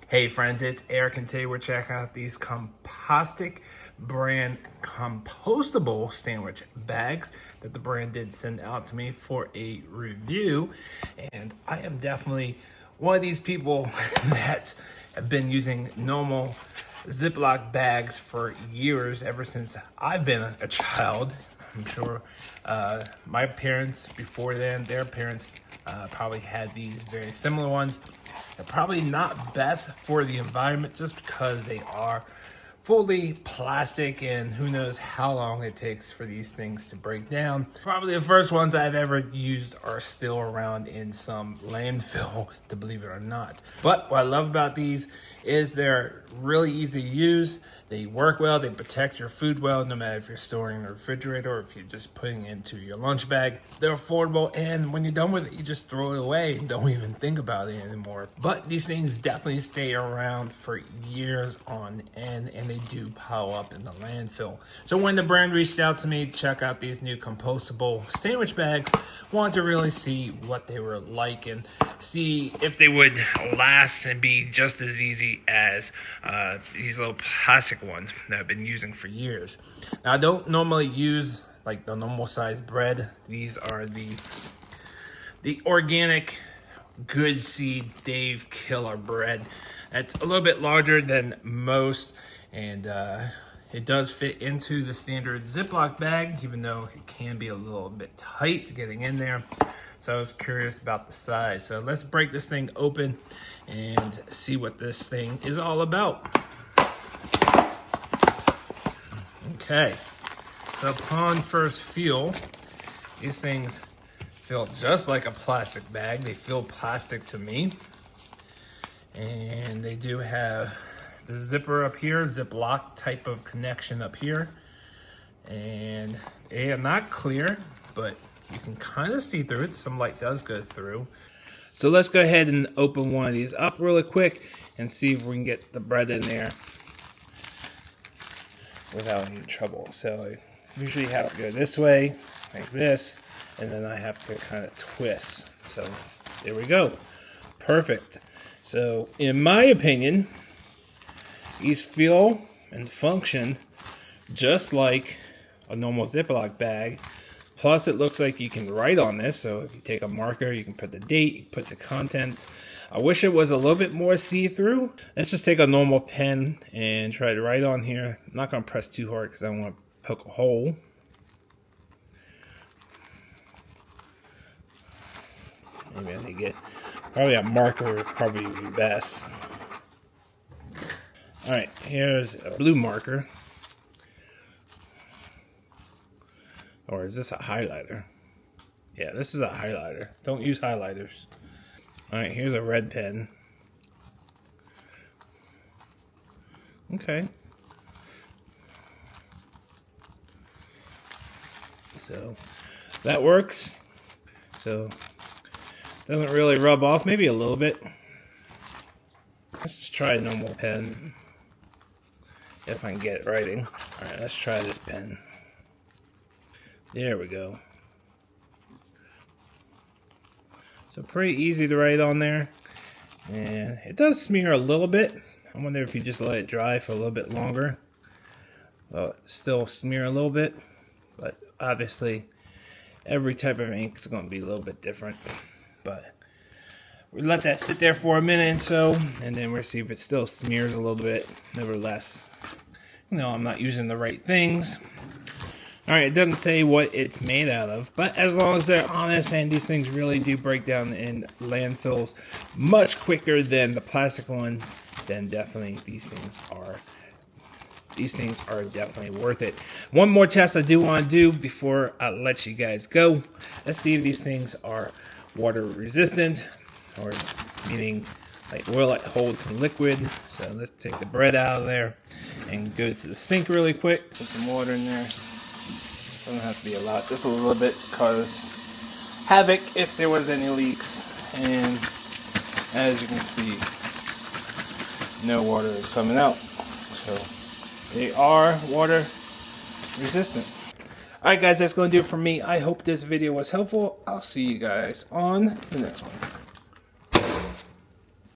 Hey friends, it's Eric and today we're checking out these Compostable brand compostable sandwich bags that the brand did send out to me for a review. And I am definitely one of these people that have been using normal Ziploc bags for years, ever since I've been a child. I'm sure my parents before then, their parents probably had these very similar ones. They're probably not best for the environment just because they are fully plastic and who knows how long it takes for these things to break down. Probably the first ones I've ever used are still around in some landfill, to believe it or not. But what I love about these is they're really easy to use. They work well, they protect your food well, no matter if you're storing in the refrigerator or if you're just putting it into your lunch bag. They're affordable, and when you're done with it, you just throw it away and don't even think about it anymore. But these things definitely stay around for years on end, and they do pile up in the landfill. So when the brand reached out to me to check out these new compostable sandwich bags, wanted to really see what they were like and see if they would last and be just as easy as these little plastic ones that I've been using for years. Now, I don't normally use like the normal size bread. These are the organic Good Seed Dave Killer bread. It's a little bit larger than most, and it does fit into the standard Ziploc bag, even though it can be a little bit tight getting in there. So I was curious about the size. So let's break this thing open and see what this thing is all about. Okay, so upon first feel, these things feel just like a plastic bag. They feel plastic to me. And they do have the zipper up here, Ziploc type of connection up here. And they are not clear, but you can kind of see through it. Some light does go through. So let's go ahead and open one of these up really quick and see if we can get the bread in there without any trouble. So I usually have to go this way, like this, and then I have to kind of twist. So there we go. Perfect. So in my opinion, these feel and function just like a normal Ziploc bag. Plus, it looks like you can write on this. So if you take a marker, you can put the date, you can put the contents. I wish it was a little bit more see-through. Let's just take a normal pen and try to write on here. I'm not going to press too hard because I don't want to poke a hole. Maybe I need to get probably a marker would probably be best. All right, here's a blue marker. Or is this a highlighter? Yeah, this is a highlighter. Don't use highlighters. All right, here's a red pen. Okay. So that works. So doesn't really rub off, maybe a little bit. Let's just try a normal pen. If I can get it writing. All right, let's try this pen. There we go. So pretty easy to write on there. And it does smear a little bit. I wonder if you just let it dry for a little bit longer. Well, still smear a little bit. But obviously, every type of ink is going to be a little bit different. But we let that sit there for a minute and so. And then we'll see if it still smears a little bit. Nevertheless, you know, I'm not using the right things. Alright, it doesn't say what it's made out of, but as long as they're honest, and these things really do break down in landfills much quicker than the plastic ones, then definitely these things are definitely worth it. One more test I do want to do before I let you guys go. Let's see if these things are water resistant, or meaning like will it hold some liquid. So let's take the bread out of there and go to the sink really quick. Put some water in there. Doesn't have to be a lot, just a little bit, cause havoc if there was any leaks. And as you can see, no water is coming out. So they are water resistant. Alright guys, that's going to do it for me. I hope this video was helpful. I'll see you guys on the next one.